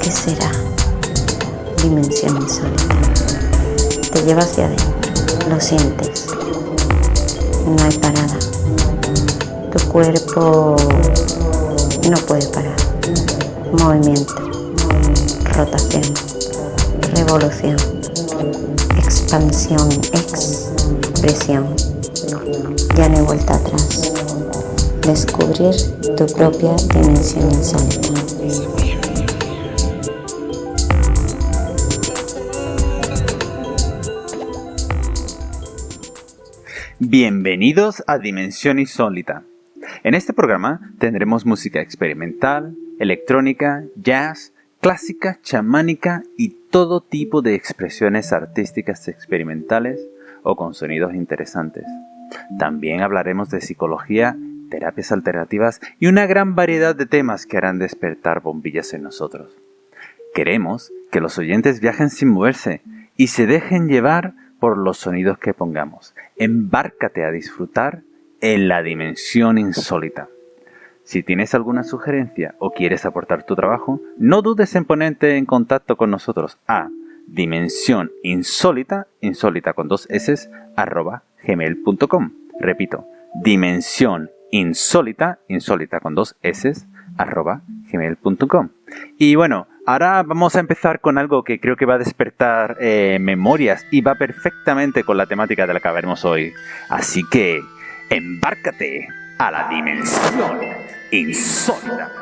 ¿Qué será? Dimensión insólita. Te lleva hacia adentro, lo sientes. No hay parada. Tu cuerpo no puede parar. Movimiento, rotación, revolución, expansión, expresión. Ya no hay vuelta atrás. Descubrir tu propia dimensión insólita. Bienvenidos a Dimensión Insólita. En este programa tendremos música experimental, electrónica, jazz, clásica, chamánica y todo tipo de expresiones artísticas experimentales o con sonidos interesantes. También hablaremos de psicología, terapias alternativas y una gran variedad de temas que harán despertar bombillas en nosotros. Queremos que los oyentes viajen sin moverse y se dejen llevar por los sonidos que pongamos. Embárcate a disfrutar en la dimensión insólita. Si tienes alguna sugerencia o quieres aportar tu trabajo, no dudes en ponerte en contacto con nosotros a dimensioninsólita, insólita con 2 s, @gmail.com. Repito, dimensioninsólita, insólita con 2 s, @gmail.com. Y bueno, ahora vamos a empezar con algo que creo que va a despertar memorias y va perfectamente con la temática de la que hablaremos hoy. Así que, embárcate a la dimensión insólita.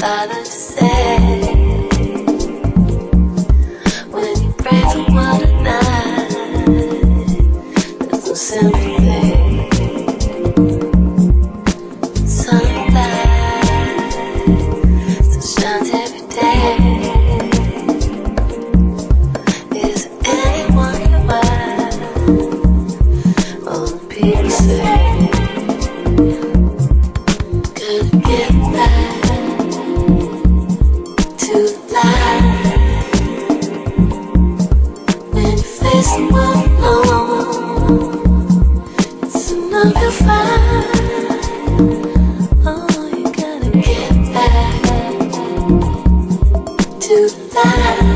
bother to say when you pray for one night. There's no sympathy. Sunlight still shines every day. Is there anyone you are? All the people say. Gotta get back to life. When you face the world alone, it's enough to find. Oh, you gotta get back to life.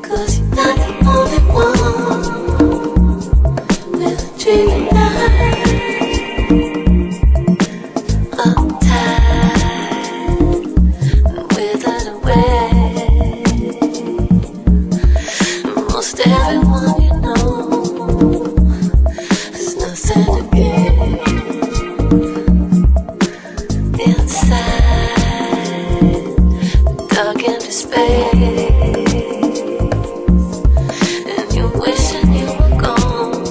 'Cause you're not the only one with a dream at night. Most everyone you know, there's nothing to gain. Inside the dark empty space, and you're wishing you were gone,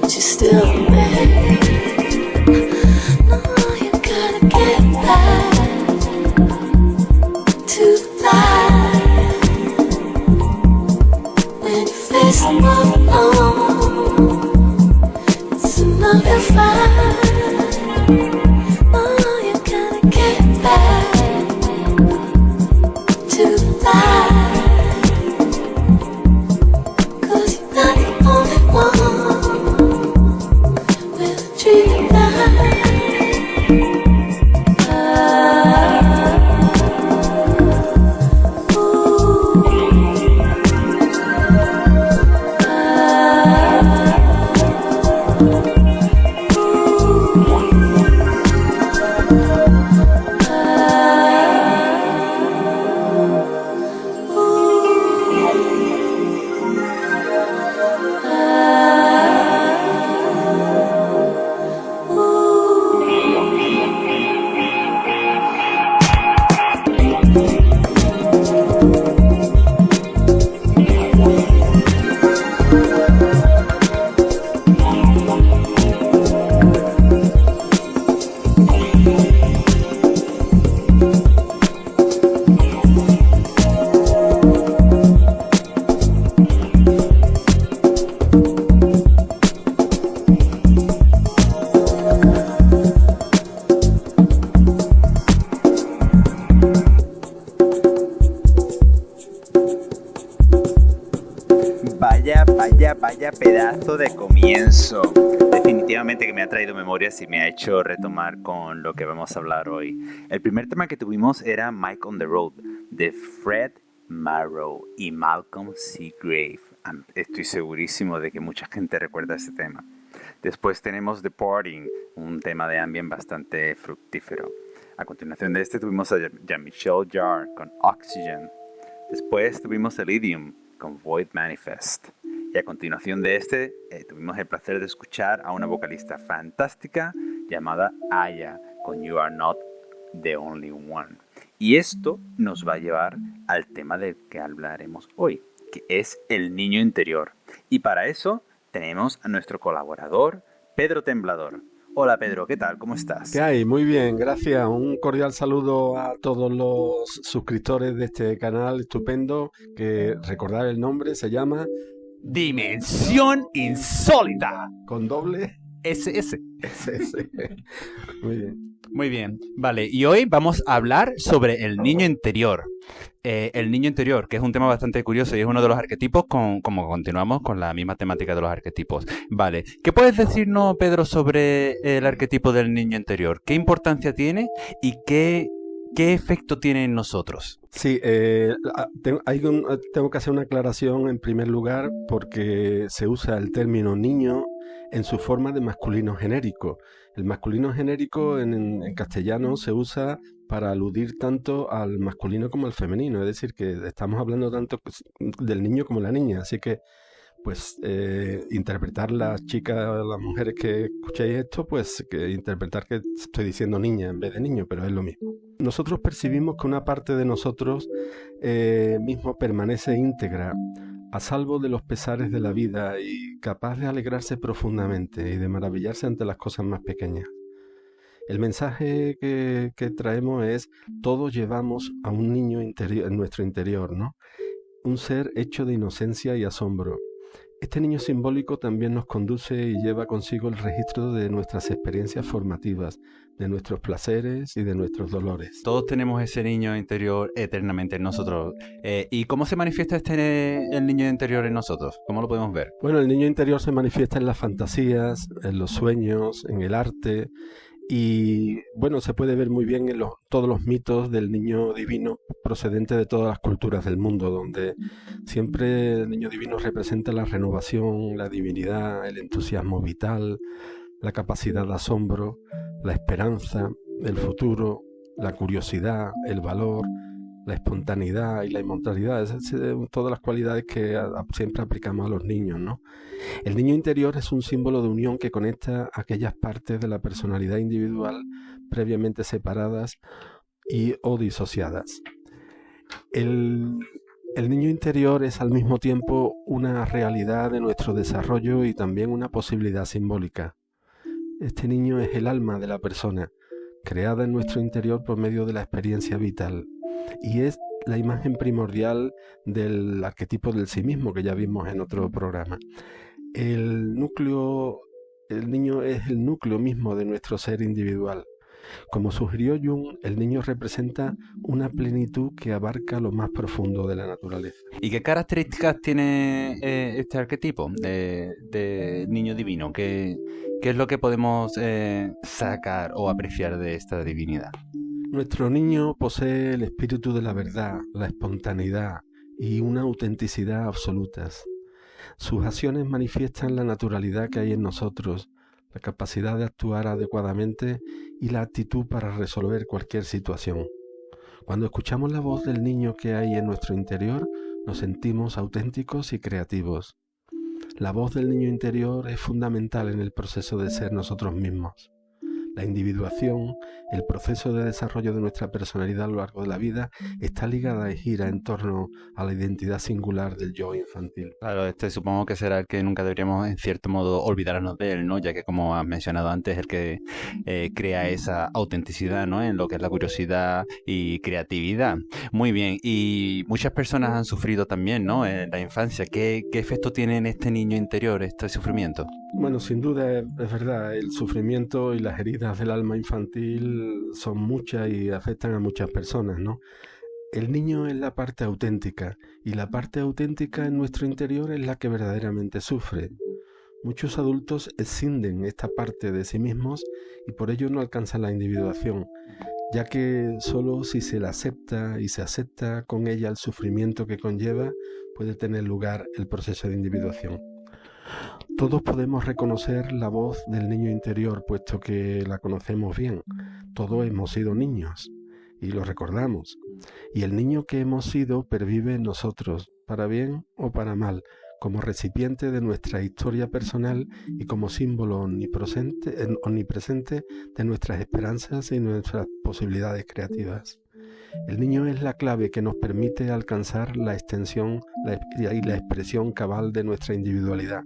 but you still remain. No, you gotta get back to life. When you face the world alone, it's enough to find. Oh, you gotta get back to life. 'Cause you're not the only one with a dream at night. Vaya pedazo de comienzo. Definitivamente que me ha traído memorias y me ha hecho retomar con lo que vamos a hablar hoy. El primer tema que tuvimos era Mike on the Road, de Fred Marrow y Malcolm Seagrave. Estoy segurísimo de que mucha gente recuerda este tema. Después tenemos The Parting, un tema de ambient bastante fructífero. A continuación de este tuvimos a Jean-Michel Jarre con Oxygen. Después tuvimos Elysium con Void Manifest. Y a continuación de este, tuvimos el placer de escuchar a una vocalista fantástica llamada Aya con You Are Not the Only One. Y esto nos va a llevar al tema del que hablaremos hoy, que es el niño interior. Y para eso tenemos a nuestro colaborador, Pedro Temblador. Hola Pedro, ¿qué tal? ¿Cómo estás? ¿Qué hay? Muy bien, gracias. Un cordial saludo a todos los suscriptores de este canal estupendo, que recordar el nombre, se llama Dimensión Insólita. con doble SS. SS. Muy bien. Muy bien, vale, y hoy vamos a hablar sobre el niño interior. El niño interior, que es un tema bastante curioso y es uno de los arquetipos, como continuamos con la misma temática de los arquetipos. Vale, ¿qué puedes decirnos, Pedro, sobre el arquetipo del niño interior? ¿Qué importancia tiene y qué efecto tiene en nosotros? Sí, tengo que hacer una aclaración en primer lugar porque se usa el término niño en su forma de masculino genérico. El masculino genérico en castellano se usa para aludir tanto al masculino como al femenino, es decir, que estamos hablando tanto del niño como la niña, así que pues interpretar las chicas, las mujeres que escuchéis esto, pues que interpretar que estoy diciendo niña en vez de niño, pero es lo mismo. Nosotros percibimos que una parte de nosotros mismo permanece íntegra, a salvo de los pesares de la vida y capaz de alegrarse profundamente y de maravillarse ante las cosas más pequeñas. El mensaje que traemos es: todos llevamos a un niño interior, en nuestro interior, ¿no? Un ser hecho de inocencia y asombro. Este niño simbólico también nos conduce y lleva consigo el registro de nuestras experiencias formativas, de nuestros placeres y de nuestros dolores. Todos tenemos ese niño interior eternamente en nosotros. ¿Y cómo se manifiesta el niño interior en nosotros? ¿Cómo lo podemos ver? Bueno, el niño interior se manifiesta en las fantasías, en los sueños, en el arte. Y bueno, se puede ver muy bien en todos los mitos del niño divino procedente de todas las culturas del mundo, donde siempre el niño divino representa la renovación, la divinidad, el entusiasmo vital, la capacidad de asombro, la esperanza, el futuro, la curiosidad, el valor, la espontaneidad y la inmortalidad. Esas son todas las cualidades que siempre aplicamos a los niños, ¿no? El niño interior es un símbolo de unión que conecta aquellas partes de la personalidad individual previamente separadas o disociadas. El niño interior es al mismo tiempo una realidad de nuestro desarrollo y también una posibilidad simbólica. Este niño es el alma de la persona, creada en nuestro interior por medio de la experiencia vital, y es la imagen primordial del arquetipo del sí mismo que ya vimos en otro programa. El niño es el núcleo mismo de nuestro ser individual. Como sugirió Jung, el niño representa una plenitud que abarca lo más profundo de la naturaleza. ¿Y qué características tiene este arquetipo de niño divino? ¿Qué es lo que podemos sacar o apreciar de esta divinidad? Nuestro niño posee el espíritu de la verdad, la espontaneidad y una autenticidad absolutas. Sus acciones manifiestan la naturalidad que hay en nosotros, la capacidad de actuar adecuadamente y la actitud para resolver cualquier situación. Cuando escuchamos la voz del niño que hay en nuestro interior, nos sentimos auténticos y creativos. La voz del niño interior es fundamental en el proceso de ser nosotros mismos. La individuación, el proceso de desarrollo de nuestra personalidad a lo largo de la vida, está ligada y gira en torno a la identidad singular del yo infantil. Claro, supongo que será el que nunca deberíamos, en cierto modo, olvidarnos de él, ¿no? Ya que, como has mencionado antes, el que crea esa autenticidad, ¿no? En lo que es la curiosidad y creatividad. Muy bien. Y muchas personas han sufrido también, ¿no? En la infancia. ¿Qué efecto tiene en este niño interior este sufrimiento? Bueno, sin duda es verdad, el sufrimiento y las heridas del alma infantil son muchas y afectan a muchas personas, ¿no? El niño es la parte auténtica y la parte auténtica en nuestro interior es la que verdaderamente sufre. Muchos adultos escinden esta parte de sí mismos y por ello no alcanzan la individuación, ya que solo si se la acepta y se acepta con ella el sufrimiento que conlleva, puede tener lugar el proceso de individuación. Todos podemos reconocer la voz del niño interior, puesto que la conocemos bien. Todos hemos sido niños y lo recordamos. Y el niño que hemos sido pervive en nosotros, para bien o para mal, como recipiente de nuestra historia personal y como símbolo omnipresente de nuestras esperanzas y nuestras posibilidades creativas. El niño es la clave que nos permite alcanzar la extensión y la expresión cabal de nuestra individualidad.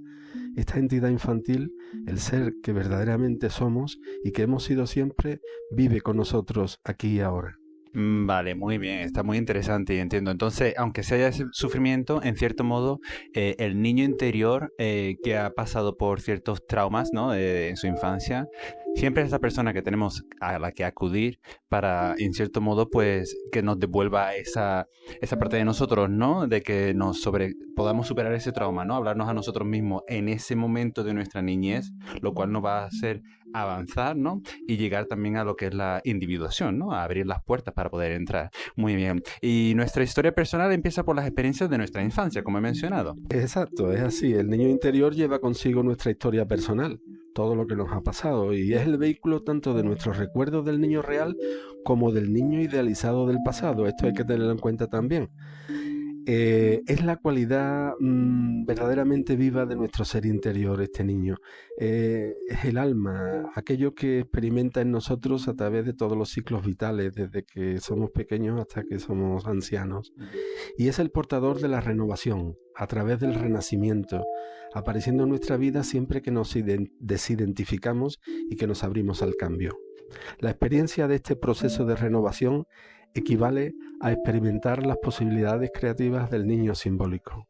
Esta entidad infantil, el ser que verdaderamente somos y que hemos sido siempre, vive con nosotros aquí y ahora. Vale, muy bien, está muy interesante y entiendo. Entonces, aunque sea ese sufrimiento, en cierto modo, el niño interior que ha pasado por ciertos traumas, ¿no? En su infancia, siempre es la persona que tenemos a la que acudir para, en cierto modo, pues, que nos devuelva esa parte de nosotros, ¿no? De que podamos superar ese trauma, ¿no? Hablarnos a nosotros mismos en ese momento de nuestra niñez, lo cual nos va a hacer avanzar, ¿no? Y llegar también a lo que es la individuación, ¿no? A abrir las puertas para poder entrar. Muy bien. Y nuestra historia personal empieza por las experiencias de nuestra infancia, como he mencionado. Exacto, es así. El niño interior lleva consigo nuestra historia personal, todo lo que nos ha pasado, y es el vehículo tanto de nuestros recuerdos del niño real como del niño idealizado del pasado. Esto hay que tenerlo en cuenta también. Es la cualidad verdaderamente viva de nuestro ser interior, este niño. Es el alma, aquello que experimenta en nosotros a través de todos los ciclos vitales, desde que somos pequeños hasta que somos ancianos. Y es el portador de la renovación, a través del renacimiento, apareciendo en nuestra vida siempre que nos desidentificamos y que nos abrimos al cambio. La experiencia de este proceso de renovación equivale a experimentar las posibilidades creativas del niño simbólico.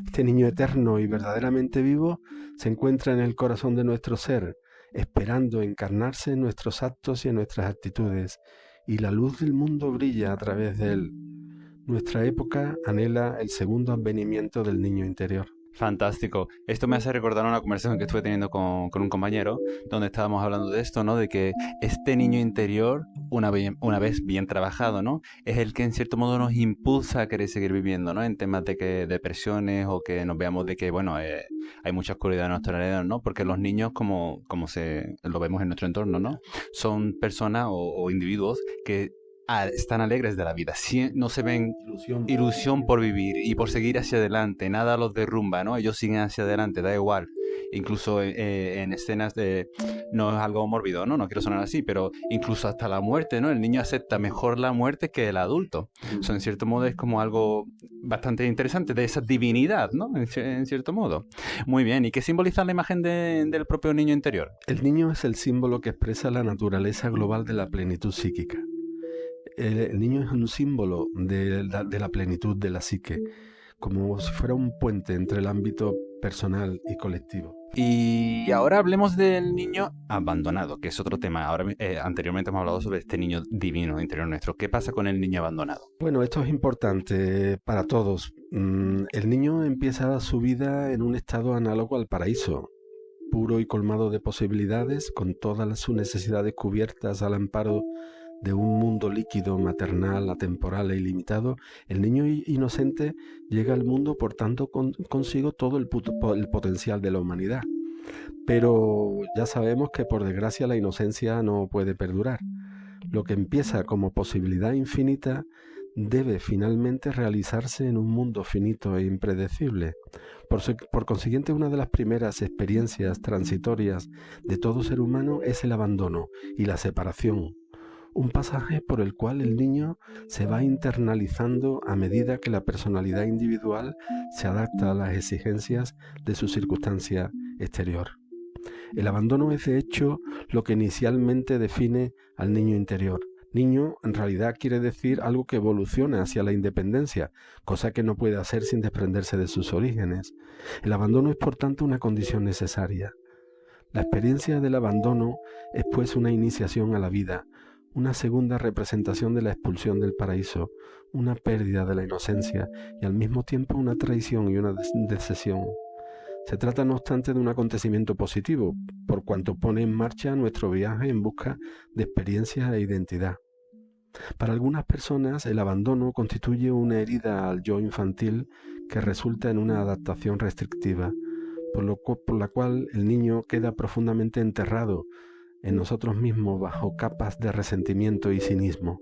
Este niño eterno y verdaderamente vivo se encuentra en el corazón de nuestro ser, esperando encarnarse en nuestros actos y en nuestras actitudes, y la luz del mundo brilla a través de él. Nuestra época anhela el segundo advenimiento del niño interior. Fantástico. Esto me hace recordar una conversación que estuve teniendo con un compañero, donde estábamos hablando de esto, ¿no? De que este niño interior, una vez bien trabajado, ¿no? Es el que en cierto modo nos impulsa a querer seguir viviendo, ¿no? En temas de que depresiones o que nos veamos de que, bueno, hay mucha oscuridad en nuestro alrededor, ¿no? Porque los niños, como lo vemos en nuestro entorno, ¿no? Son personas o individuos que están alegres de la vida, no se ven ilusión por vivir y por seguir hacia adelante, nada los derrumba, ¿no? Ellos siguen hacia adelante, da igual. Incluso en escenas no es algo mórbido, ¿no? No quiero sonar así, pero incluso hasta la muerte, ¿no? El niño acepta mejor la muerte que el adulto. Eso en cierto modo es como algo bastante interesante de esa divinidad, ¿no? En cierto modo. Muy bien, ¿y qué simboliza la imagen del propio niño interior? El niño es el símbolo que expresa la naturaleza global de la plenitud psíquica. El niño es un símbolo de la plenitud de la psique, como si fuera un puente entre el ámbito personal y colectivo. Y ahora hablemos del niño abandonado, que es otro tema. Ahora, anteriormente hemos hablado sobre este niño divino interior nuestro. ¿Qué pasa con el niño abandonado? Bueno, esto es importante para todos. El niño empieza su vida en un estado análogo al paraíso, puro y colmado de posibilidades, con todas sus necesidades cubiertas al amparo de un mundo líquido, maternal, atemporal e ilimitado. El niño inocente llega al mundo portando consigo todo el potencial de la humanidad. Pero ya sabemos que por desgracia la inocencia no puede perdurar. Lo que empieza como posibilidad infinita debe finalmente realizarse en un mundo finito e impredecible. Por consiguiente, una de las primeras experiencias transitorias de todo ser humano es el abandono y la separación. Un pasaje por el cual el niño se va internalizando a medida que la personalidad individual se adapta a las exigencias de su circunstancia exterior. El abandono es de hecho lo que inicialmente define al niño interior. Niño en realidad quiere decir algo que evoluciona hacia la independencia, cosa que no puede hacer sin desprenderse de sus orígenes. El abandono es por tanto una condición necesaria. La experiencia del abandono es pues una iniciación a la vida, una segunda representación de la expulsión del paraíso, una pérdida de la inocencia y al mismo tiempo una traición y una decesión. Se trata no obstante de un acontecimiento positivo, por cuanto pone en marcha nuestro viaje en busca de experiencia e identidad. Para algunas personas el abandono constituye una herida al yo infantil que resulta en una adaptación restrictiva, por la cual el niño queda profundamente enterrado en nosotros mismos bajo capas de resentimiento y cinismo.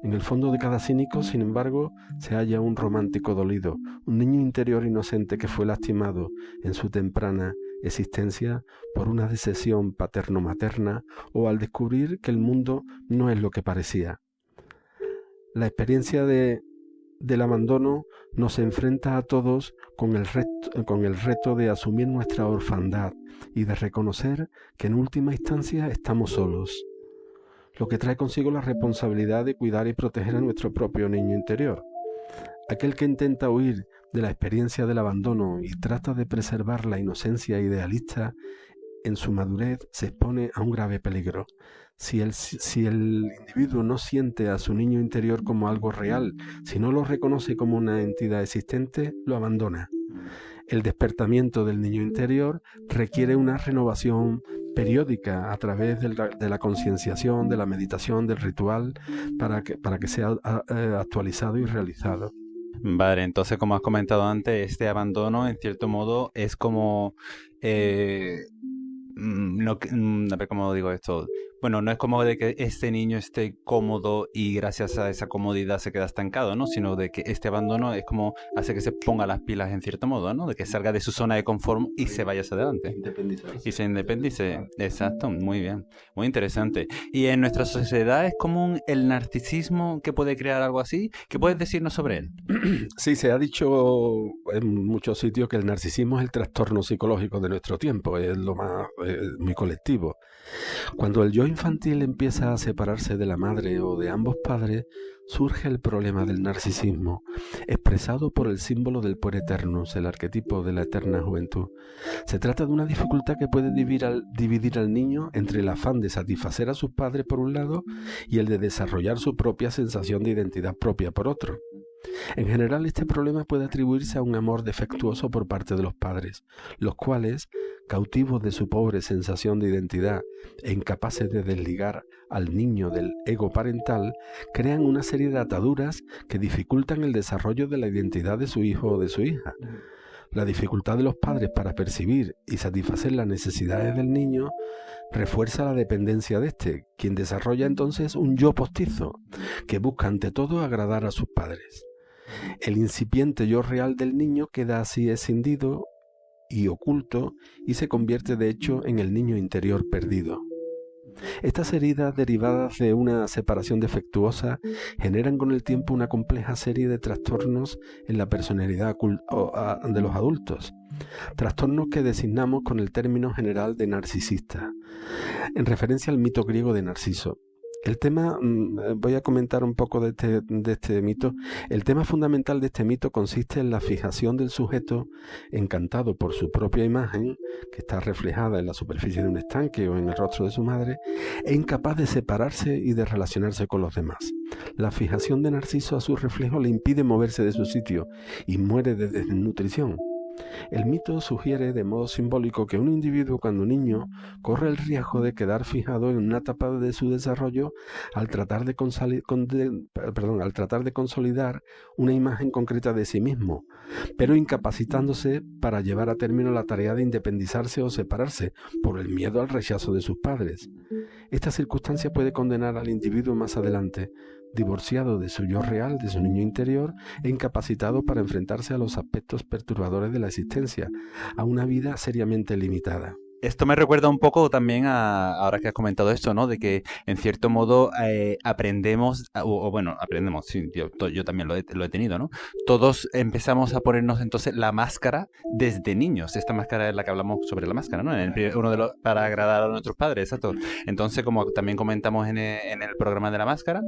En el fondo de cada cínico, sin embargo, se halla un romántico dolido, un niño interior inocente que fue lastimado en su temprana existencia por una decisión paterno-materna o al descubrir que el mundo no es lo que parecía. La experiencia del abandono nos enfrenta a todos con el reto de asumir nuestra orfandad y de reconocer que en última instancia estamos solos, lo que trae consigo la responsabilidad de cuidar y proteger a nuestro propio niño interior. Aquel que intenta huir de la experiencia del abandono y trata de preservar la inocencia idealista, en su madurez se expone a un grave peligro. Si el individuo no siente a su niño interior como algo real, si no lo reconoce como una entidad existente, lo abandona. El despertamiento del niño interior requiere una renovación periódica a través de la concienciación, de la meditación, del ritual, para que sea actualizado y realizado. Vale, entonces como has comentado antes, este abandono en cierto modo es como... a ver cómo digo esto. Bueno, no es como de que este niño esté cómodo y gracias a esa comodidad se queda estancado, ¿no? Sino de que este abandono es como hace que se ponga las pilas en cierto modo, ¿no? De que salga de su zona de confort y se vaya hacia adelante. Independizarse. Y se independice. Exacto, muy bien. Muy interesante. ¿Y en nuestra sociedad es común el narcisismo que puede crear algo así? ¿Qué puedes decirnos sobre él? Sí, se ha dicho en muchos sitios que el narcisismo es el trastorno psicológico de nuestro tiempo, es lo más muy colectivo. Cuando el yo infantil empieza a separarse de la madre o de ambos padres, surge el problema del narcisismo, expresado por el símbolo del puer eternus, el arquetipo de la eterna juventud. Se trata de una dificultad que puede dividir al niño entre el afán de satisfacer a sus padres por un lado y el de desarrollar su propia sensación de identidad propia por otro. En general, este problema puede atribuirse a un amor defectuoso por parte de los padres, los cuales, cautivos de su pobre sensación de identidad e incapaces de desligar al niño del ego parental, crean una serie de ataduras que dificultan el desarrollo de la identidad de su hijo o de su hija. La dificultad de los padres para percibir y satisfacer las necesidades del niño refuerza la dependencia de éste, quien desarrolla entonces un yo postizo, que busca ante todo agradar a sus padres. El incipiente yo real del niño queda así escindido y oculto y se convierte de hecho en el niño interior perdido. Estas heridas derivadas de una separación defectuosa generan con el tiempo una compleja serie de trastornos en la personalidad de los adultos, trastornos que designamos con el término general de narcisista, en referencia al mito griego de Narciso. El tema, voy a comentar un poco de este mito. El tema fundamental de este mito consiste en la fijación del sujeto encantado por su propia imagen, que está reflejada en la superficie de un estanque o en el rostro de su madre, e incapaz de separarse y de relacionarse con los demás. La fijación de Narciso a su reflejo le impide moverse de su sitio y muere de desnutrición. El mito sugiere de modo simbólico que un individuo cuando niño corre el riesgo de quedar fijado en una etapa de su desarrollo al tratar de consolidar una imagen concreta de sí mismo, pero incapacitándose para llevar a término la tarea de independizarse o separarse por el miedo al rechazo de sus padres. Esta circunstancia puede condenar al individuo más adelante, divorciado de su yo real, de su niño interior, e incapacitado para enfrentarse a los aspectos perturbadores de la existencia, a una vida seriamente limitada. Esto me recuerda un poco también ahora que has comentado esto, ¿no? De que en cierto modo aprendemos, aprendemos, sí, yo también lo he tenido, ¿no? Todos empezamos a ponernos entonces la máscara desde niños. Esta máscara es la que hablamos sobre la máscara, ¿no? Para agradar a nuestros padres, exacto. Entonces, como también comentamos en el programa de la máscara,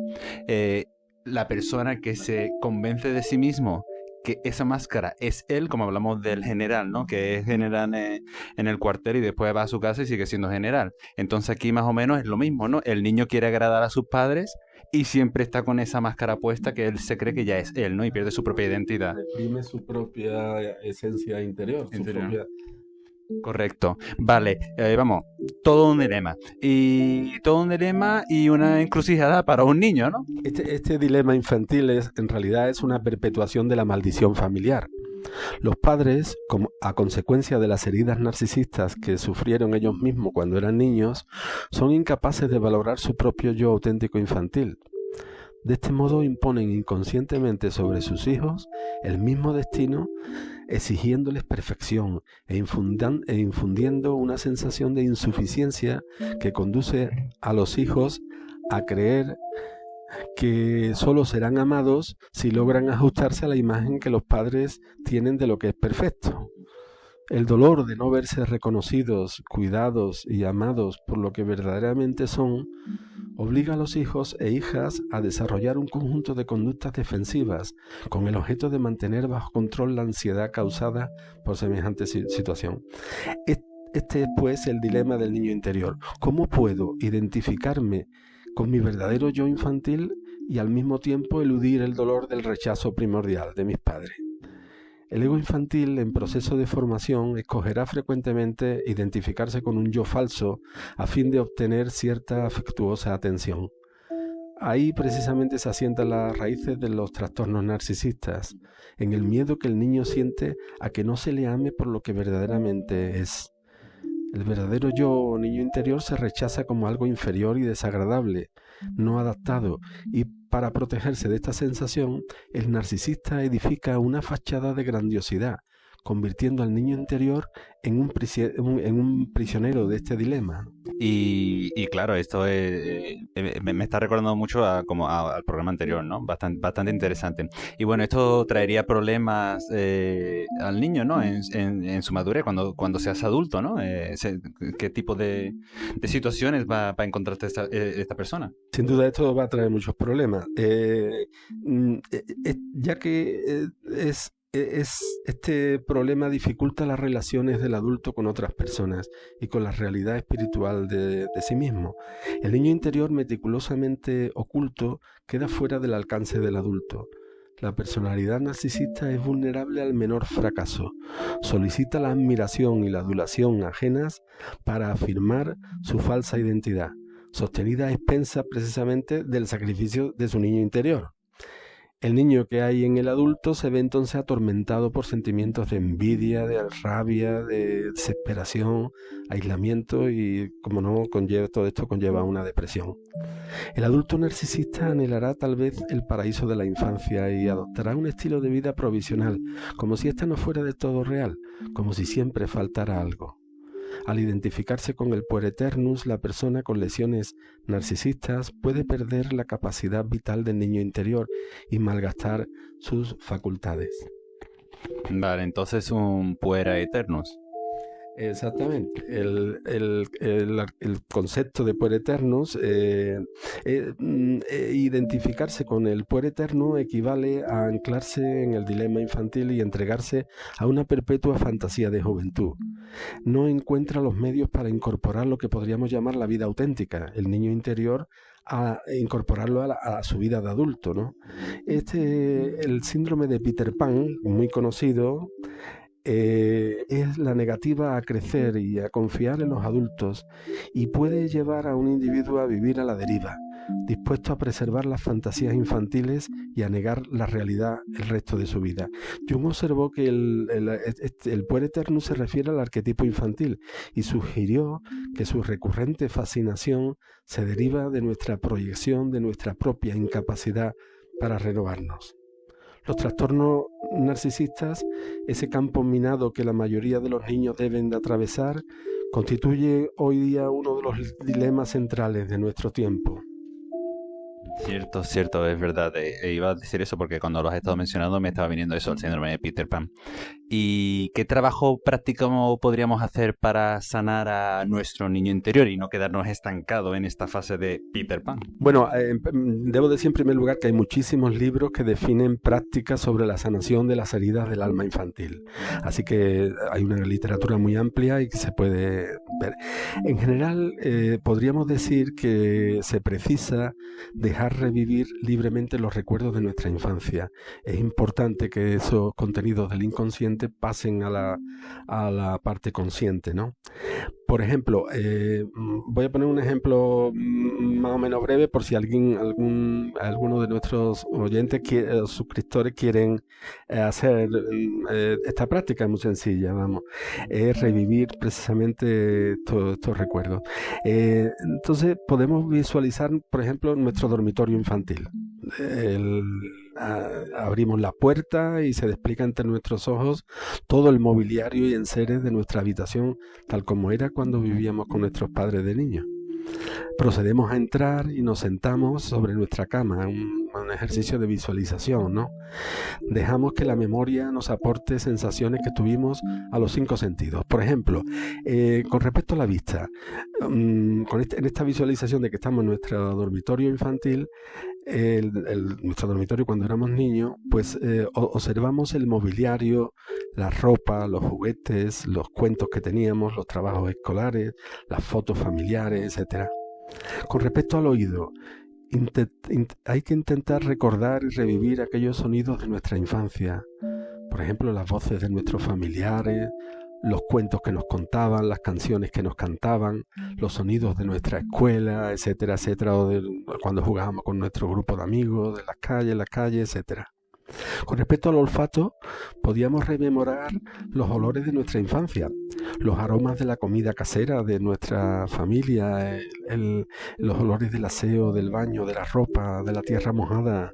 la persona que se convence de sí mismo que esa máscara es él, como hablamos del general, ¿no? Que es general en el cuartel y después va a su casa y sigue siendo general. Entonces aquí más o menos es lo mismo, ¿no? El niño quiere agradar a sus padres y siempre está con esa máscara puesta que él se cree que ya es él, ¿no? Y pierde su propia identidad. Reprime su propia esencia interior. Su propia... Correcto. Vale, vamos, todo un dilema. Y todo un dilema y una encrucijada para un niño, ¿no? Este dilema infantil en realidad es una perpetuación de la maldición familiar. Los padres, a consecuencia de las heridas narcisistas que sufrieron ellos mismos cuando eran niños, son incapaces de valorar su propio yo auténtico infantil. De este modo imponen inconscientemente sobre sus hijos el mismo destino, exigiéndoles perfección e infundiendo una sensación de insuficiencia que conduce a los hijos a creer que solo serán amados si logran ajustarse a la imagen que los padres tienen de lo que es perfecto. El dolor de no verse reconocidos, cuidados y amados por lo que verdaderamente son, obliga a los hijos e hijas a desarrollar un conjunto de conductas defensivas con el objeto de mantener bajo control la ansiedad causada por semejante situación. Este es pues el dilema del niño interior. ¿Cómo puedo identificarme con mi verdadero yo infantil y al mismo tiempo eludir el dolor del rechazo primordial de mis padres? El ego infantil en proceso de formación escogerá frecuentemente identificarse con un yo falso a fin de obtener cierta afectuosa atención. Ahí precisamente se asientan las raíces de los trastornos narcisistas, en el miedo que el niño siente a que no se le ame por lo que verdaderamente es. El verdadero yo o niño interior se rechaza como algo inferior y desagradable, no adaptado, y para protegerse de esta sensación, el narcisista edifica una fachada de grandiosidad, convirtiendo al niño interior en un prisionero de este dilema. Y claro, esto me está recordando mucho al programa anterior, ¿no? Bastante interesante. Y bueno, esto traería problemas al niño, ¿no? En su madurez, cuando seas adulto, ¿no? ¿Qué tipo de situaciones va a encontrarte esta persona? Sin duda esto va a traer muchos problemas, ya que este problema dificulta las relaciones del adulto con otras personas y con la realidad espiritual de sí mismo. El niño interior meticulosamente oculto queda fuera del alcance del adulto. La personalidad narcisista es vulnerable al menor fracaso. Solicita la admiración y la adulación ajenas para afirmar su falsa identidad, sostenida a expensas precisamente del sacrificio de su niño interior. El niño que hay en el adulto se ve entonces atormentado por sentimientos de envidia, de rabia, de desesperación, aislamiento y, como no, todo esto conlleva una depresión. El adulto narcisista anhelará tal vez el paraíso de la infancia y adoptará un estilo de vida provisional, como si ésta no fuera de todo real, como si siempre faltara algo. Al identificarse con el puereternus, la persona con lesiones narcisistas puede perder la capacidad vital del niño interior y malgastar sus facultades. Vale, entonces un puera eternus. Exactamente. El concepto de puereternus, identificarse con el puereterno equivale a anclarse en el dilema infantil y entregarse a una perpetua fantasía de juventud. No encuentra los medios para incorporar lo que podríamos llamar la vida auténtica, el niño interior, a incorporarlo a su vida de adulto, ¿no? El síndrome de Peter Pan, muy conocido, es la negativa a crecer y a confiar en los adultos y puede llevar a un individuo a vivir a la deriva, dispuesto a preservar las fantasías infantiles y a negar la realidad el resto de su vida. Jung observó que el puereternus se refiere al arquetipo infantil y sugirió que su recurrente fascinación se deriva de nuestra proyección, de nuestra propia incapacidad para renovarnos. Los trastornos narcisistas, ese campo minado que la mayoría de los niños deben de atravesar, constituye hoy día uno de los dilemas centrales de nuestro tiempo. Cierto, es verdad. Iba a decir eso porque cuando lo has estado mencionando me estaba viniendo eso, el síndrome de Peter Pan. ¿Y qué trabajo práctico podríamos hacer para sanar a nuestro niño interior y no quedarnos estancados en esta fase de Peter Pan? Bueno, debo decir en primer lugar que hay muchísimos libros que definen prácticas sobre la sanación de las heridas del alma infantil. Así que hay una literatura muy amplia y que se puede ver. En general, podríamos decir que se precisa dejar revivir libremente los recuerdos de nuestra infancia. Es importante que esos contenidos del inconsciente pasen a la parte consciente, ¿no? Por ejemplo, voy a poner un ejemplo más o menos breve por si alguno de nuestros oyentes, suscriptores, quieren hacer esta práctica. Es muy sencilla, es revivir precisamente estos recuerdos. Entonces podemos visualizar, por ejemplo, nuestro dormitorio infantil. Abrimos la puerta y se despliega ante nuestros ojos todo el mobiliario y enseres de nuestra habitación, tal como era cuando vivíamos con nuestros padres de niños. Procedemos a entrar y nos sentamos sobre nuestra cama, un ejercicio de visualización, ¿no? Dejamos que la memoria nos aporte sensaciones que tuvimos a los 5 sentidos. Por ejemplo, con respecto a la vista, en esta visualización de que estamos en nuestro dormitorio infantil, nuestro dormitorio cuando éramos niños, pues observamos el mobiliario, la ropa, los juguetes, los cuentos que teníamos, los trabajos escolares, las fotos familiares, etc. Con respecto al oído, hay que intentar recordar y revivir aquellos sonidos de nuestra infancia. Por ejemplo, las voces de nuestros familiares, los cuentos que nos contaban, las canciones que nos cantaban, los sonidos de nuestra escuela, etcétera, etcétera, o de cuando jugábamos con nuestro grupo de amigos, de las calles, etcétera. Con respecto al olfato, podíamos rememorar los olores de nuestra infancia, los aromas de la comida casera de nuestra familia, los olores del aseo, del baño, de la ropa, de la tierra mojada,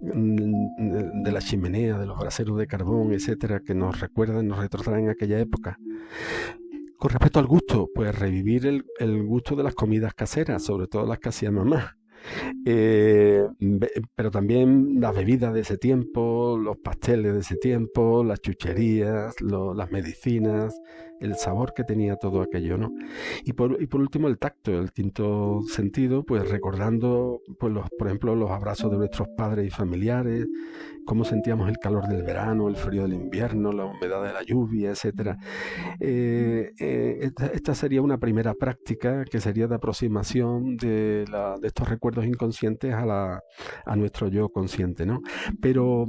de la chimenea, de los braseros de carbón, etcétera, que nos recuerdan, nos retrotraen aquella época. Con respecto al gusto, pues revivir el gusto de las comidas caseras, sobre todo las que hacía mamá. Pero también las bebidas de ese tiempo, los pasteles de ese tiempo, las chucherías, las medicinas, el sabor que tenía todo aquello, ¿no? Y por último el tacto, el quinto sentido, pues recordando, pues por ejemplo, los abrazos de nuestros padres y familiares, cómo sentíamos el calor del verano, el frío del invierno, la humedad de la lluvia, etcétera. Esta sería una primera práctica que sería de aproximación de estos recuerdos inconscientes a nuestro yo consciente, ¿no? Pero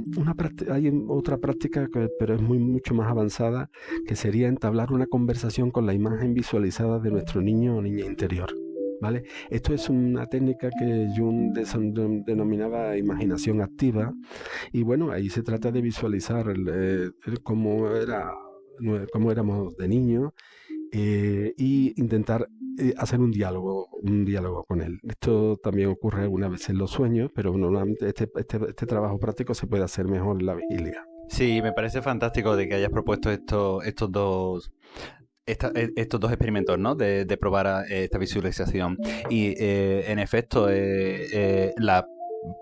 hay otra práctica pero es mucho más avanzada, que sería entablar una conversación con la imagen visualizada de nuestro niño o niña interior. ¿Vale? Esto es una técnica que Jung denominaba imaginación activa, y bueno, ahí se trata de visualizar cómo éramos de niño, y intentar hacer un diálogo con él. Esto también ocurre algunas veces en los sueños, pero normalmente este trabajo práctico se puede hacer mejor en la vigilia. Sí, me parece fantástico de que hayas propuesto estos dos experimentos, ¿no? De probar esta visualización. Y en efecto, la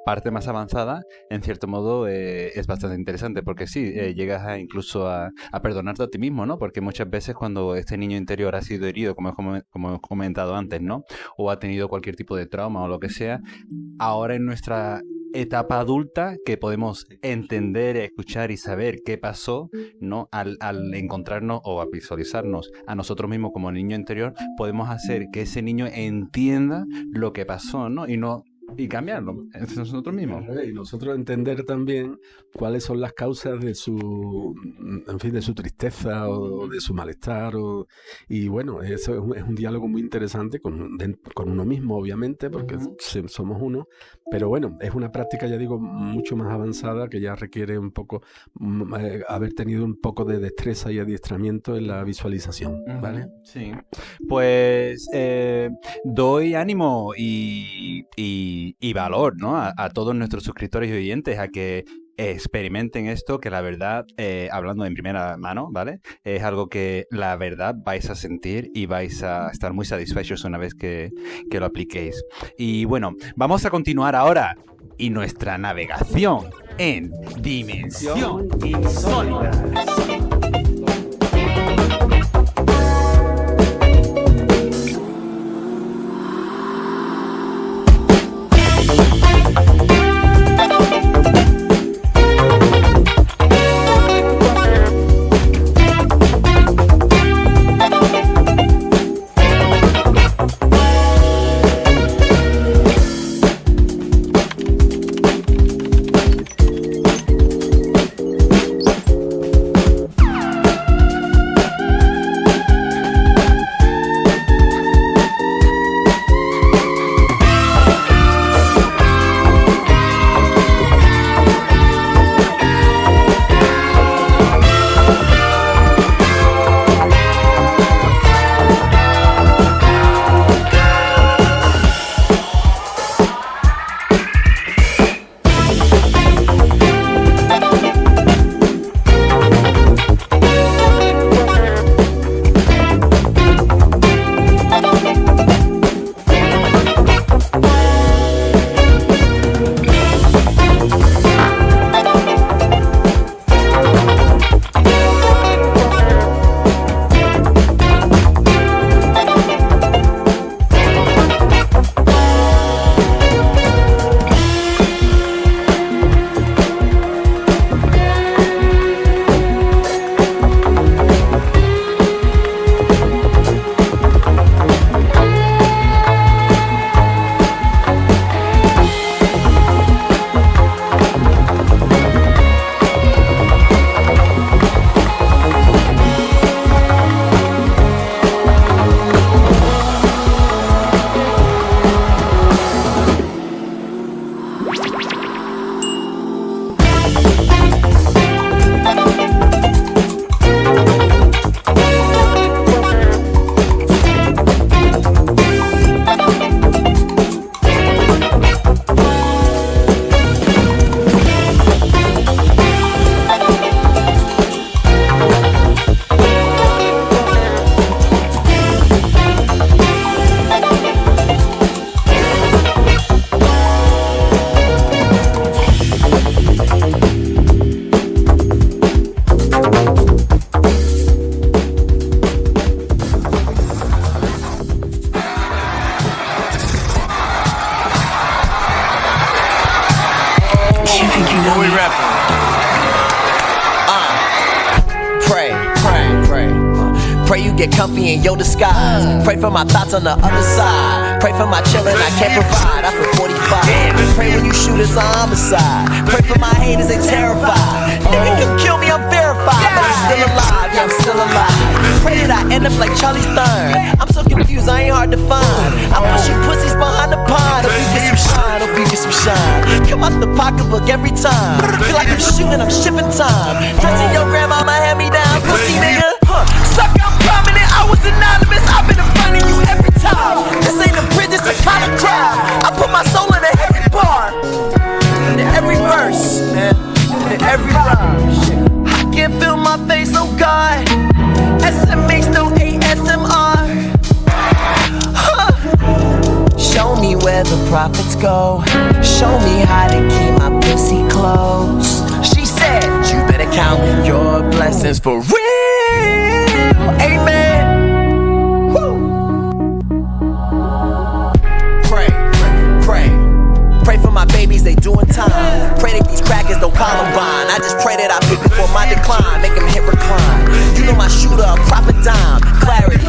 parte más avanzada, en cierto modo, es bastante interesante, porque sí, llegas incluso a perdonarte a ti mismo, ¿no? Porque muchas veces cuando este niño interior ha sido herido, como hemos comentado antes, ¿no? O ha tenido cualquier tipo de trauma o lo que sea, ahora en nuestra etapa adulta, que podemos entender, escuchar y saber qué pasó, ¿no? Al encontrarnos o a visualizarnos a nosotros mismos como niño interior, podemos hacer que ese niño entienda lo que pasó, ¿no? Y cambiarlo entre nosotros mismos. Y nosotros entender también cuáles son las causas de su tristeza o de su malestar. Y bueno, eso es un diálogo muy interesante con uno mismo, obviamente, porque somos uno. Pero bueno, es una práctica, ya digo, mucho más avanzada, que ya requiere un poco haber tenido un poco de destreza y adiestramiento en la visualización, ¿vale? Sí. Pues doy ánimo y valor, ¿no? A todos nuestros suscriptores y oyentes a que experimenten esto, que la verdad, hablando en primera mano, ¿vale? Es algo que la verdad vais a sentir y vais a estar muy satisfechos una vez que lo apliquéis. Y bueno, vamos a continuar ahora y nuestra navegación en Dimensión Insólita. think you know we rapping. Pray, pray, pray. Pray you get comfy in your disguise. Pray for my thoughts on the other side. Pray for my chillin' I can't provide. I feel 45. Pray when you shoot it's a homicide. Pray for my haters, they terrified. Nigga can kill me, I'm verified. But I'm still alive, yeah, I'm still alive. Pray that I end up like Charlie Stern. I'm so confused, I ain't hard to find. I push you pussies behind the pond. Hope you get some shine, hope you get some shine. Come out the pocketbook every time. Feel like I'm shooting, I'm shipping time. Dressing your grandma, my hand-me-down. Pussy nigga, suck, I'm prominent, I was anonymous. I've been in front of you every time. This ain't a bridge, it's a kind of crowd. I put my soul in every bar, in every verse, man, in every rhyme. I can't feel my face, oh God. SMH, no ASMR. Show me where the profits go. Show me how to keep my pussy close. She said, you better count your blessings for real. Amen. Woo. Pray, pray, pray. Pray for my babies, they doing time. Pray that these crackers don't Columbine. I just pray that I pick before my decline. Make them hit recline. You know my shooter, a proper dime. Clarity.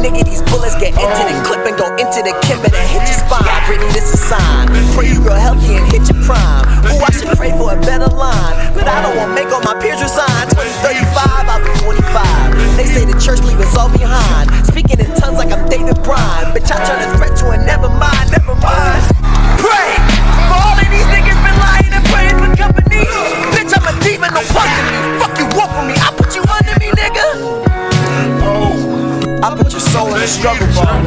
Nigga, these bullets get into the clip and go into the kimber that hit your spine. Brittany, this a sign. Pray you real healthy and hit your prime. Ooh, I should pray for a better line. But I don't want to make all my peers resign. 2035, I'll be 45. They say the church leave us all behind. Speaking in tongues like I'm David Bryan. Bitch, I turn a threat to a never mind, never mind. Pray for all of these niggas been lying and praying for company. Bitch, I'm a demon, no punk to me. Fuck you want from me, I put you under me, nigga. Oh, I put your soul in the struggle bar.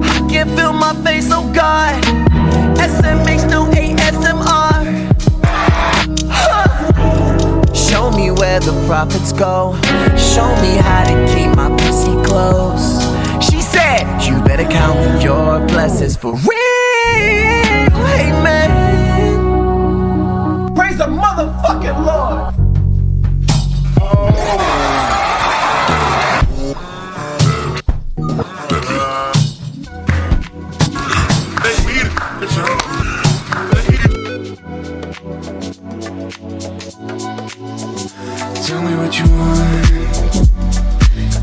I can't feel my face, oh God. SMH, no ASMR. Show me where the profits go. Show me how to keep my pussy close. She said, you better count your blessings for real. Amen. Praise the motherfucking Lord. Tell me what you want,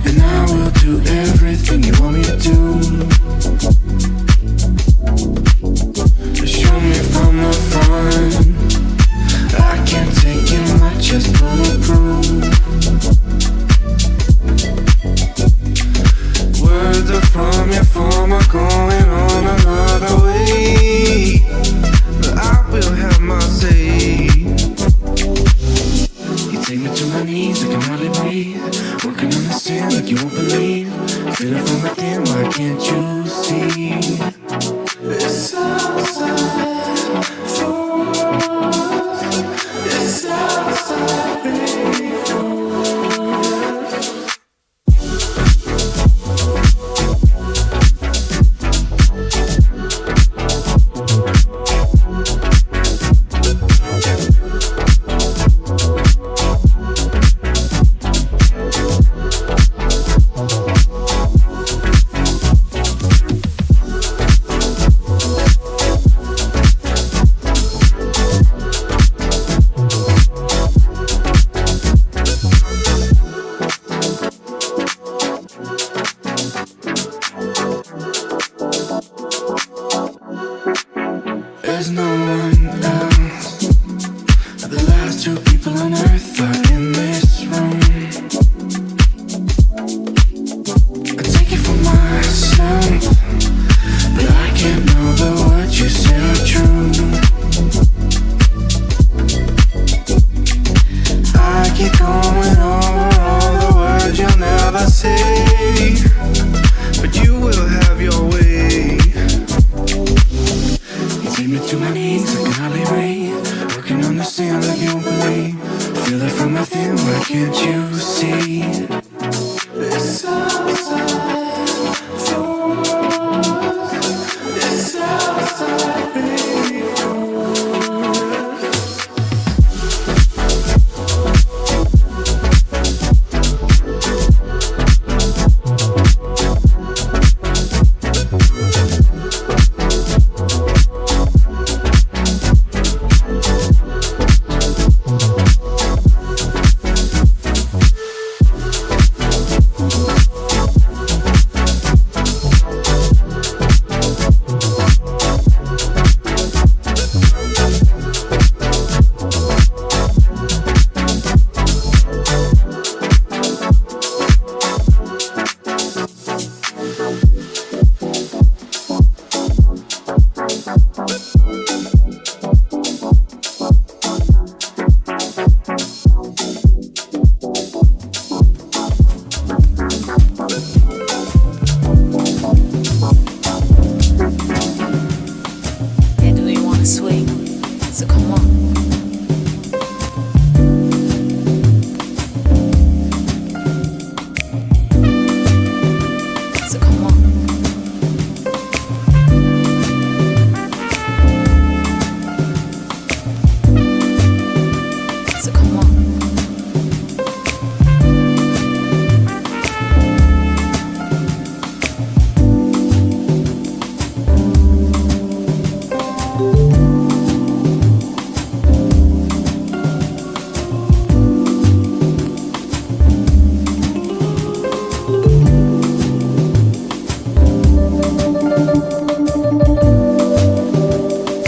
and I will do everything you want me to do. Show me from the front, I can't take it, my chest bulletproof. Words are from your form are going on another way, but I will have my say. Take me to my knees, I can hardly breathe. Working on the stand like you won't believe. Feel it from within, why can't you see? It's outside for us. It's outside before. There's no one else. The last two people on earth are in this room. I take it for myself, but I can't know that what you say are true. I keep going over all the words you'll never say, but you will have your way. Take me to my knees, I can hardly breathe. Working on the stand like you won't believe. Feel it from within, why can't you see? It's outside for us. It's outside before. sweet. So come on. So come on. So come on. So come on.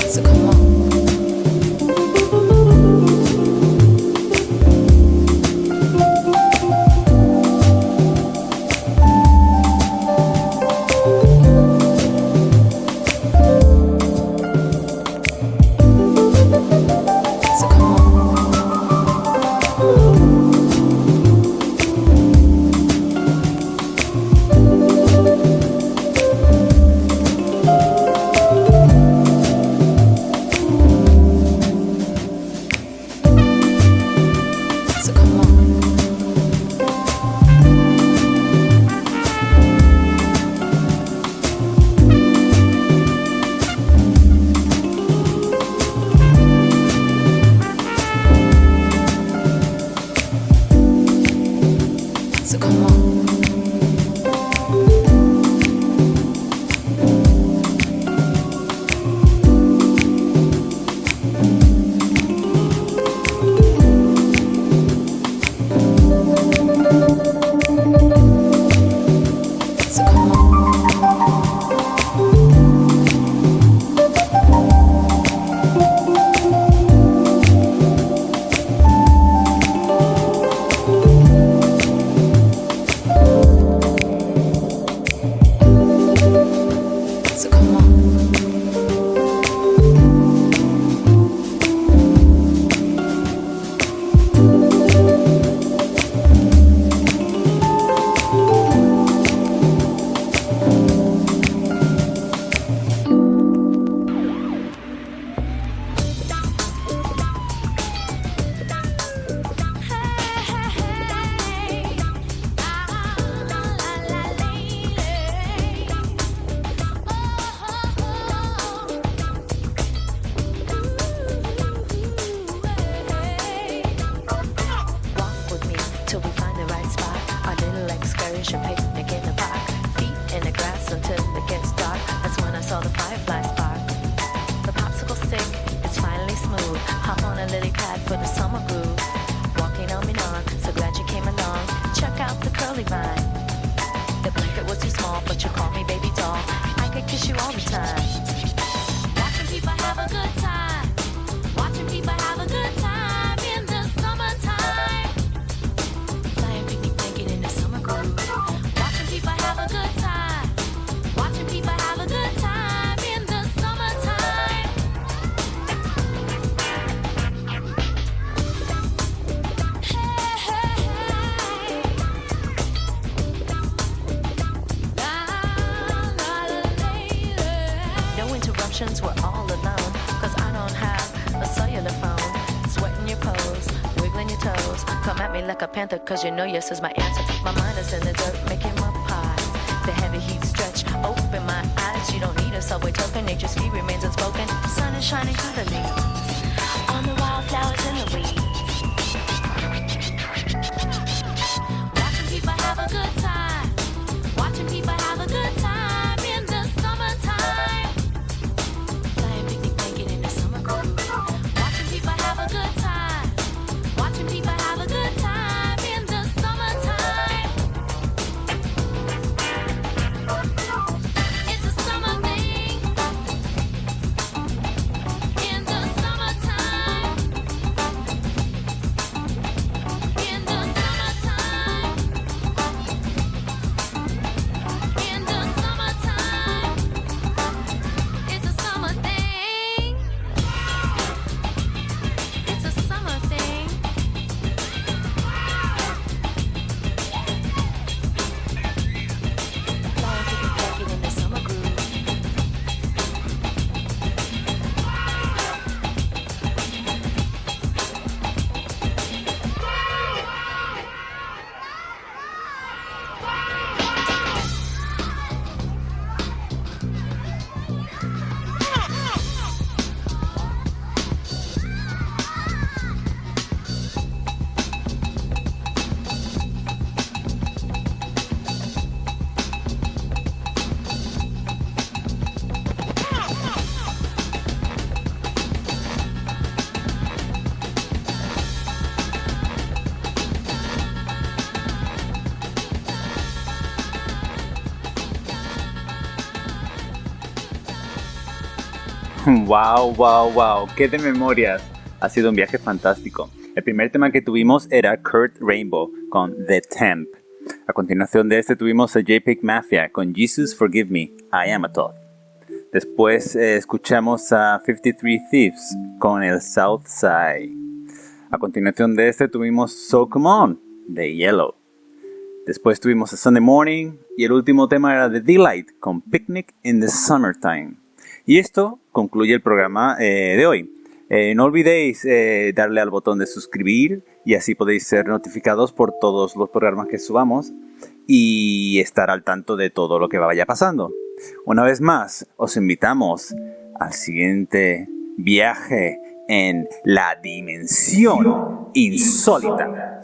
So come on. So come on. So come on. So come on. So come on. Walk with me till we find the right spot. A little excursion picnic in the park. Feet in the grass until it gets dark. That's when I saw the firefly spark. The popsicle stick is finally smooth. Hop on a lily pad for the summer groove. Walking on me on, so glad you came along. Check out the curly vine. The blanket was too small, but you call me baby doll. I could kiss you all the time. Watching people have a good time. Watching people have a good time in the summertime. Flying picnic blanket in the summer groove. Watching people have a good time. Watching people have a good time in the summertime. Hey, hey, hey. No interruptions, we're all alone. Cause I don't have a cellular phone. Sweating your pose, wiggling your toes. Come at me like a panther, cause you know yes is my answer. My mind is in the dirt, making my pies. The heavy heat stretch, open my eyes. You don't need a subway token, nature's fee remains unspoken. The sun is shining through the leaves. On the wildflowers in the weeds. Watching people have a good time. Watching people have a good time in the summertime. Flying picnic blanket in the summer groove. Watching people have a good time. Watching people have a good time in the summertime. It's a summer thing. In the summertime. Wow, wow, wow, qué de memorias. Ha sido un viaje fantástico. El primer tema que tuvimos era Kurt Rainbow con The Temp. A continuación de este tuvimos a JPEG Mafia con Jesus Forgive Me, I Am a Todd. Después escuchamos a 53 Thieves con el Southside. A continuación de este tuvimos So Come On de Yellow. Después tuvimos a Sunday Morning y el último tema era The Delight con Picnic in the Summertime. Y esto concluye el programa de hoy. No olvidéis darle al botón de suscribir y así podéis ser notificados por todos los programas que subamos y estar al tanto de todo lo que vaya pasando. Una vez más, os invitamos al siguiente viaje en la dimensión insólita.